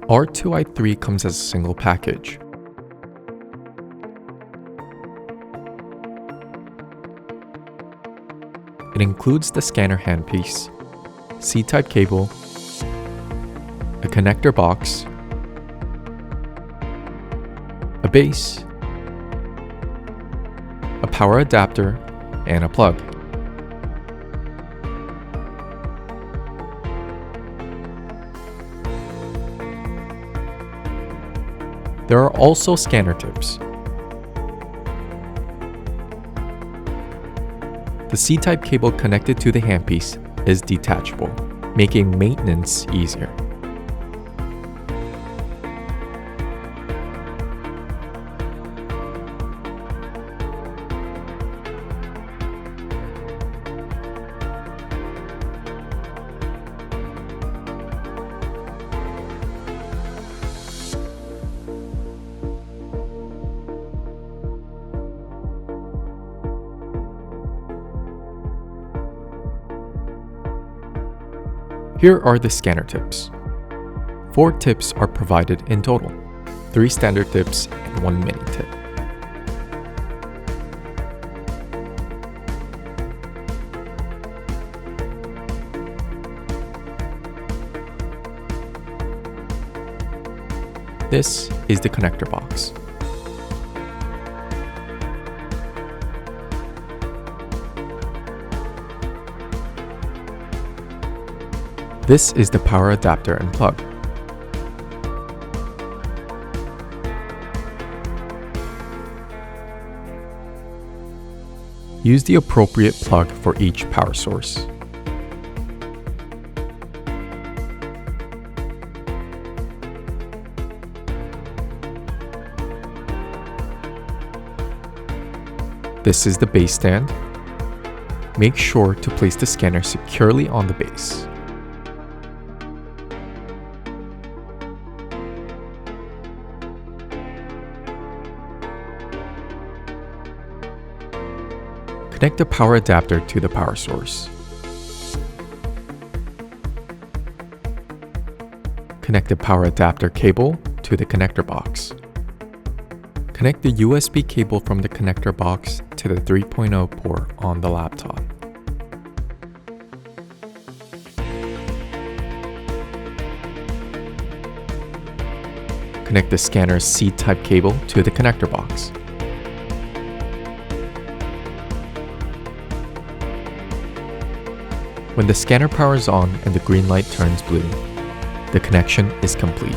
R2i3 comes as a single package. It includes the scanner handpiece, C-type cable, a connector box, a base, a power adapter, and a plug. There are also scanner tips. The C-type cable connected to the handpiece is detachable, making maintenance easier. Here are the scanner tips. 4 tips are provided in total, 3 standard tips and 1 mini tip. This is the connector box. This is the power adapter and plug. Use the appropriate plug for each power source. This is the base stand. Make sure to place the scanner securely on the base. Connect the power adapter to the power source. Connect the power adapter cable to the connector box. Connect the USB cable from the connector box to the 3.0 port on the laptop. Connect the scanner's C-type cable to the connector box. When the scanner powers on and the green light turns blue, the connection is complete.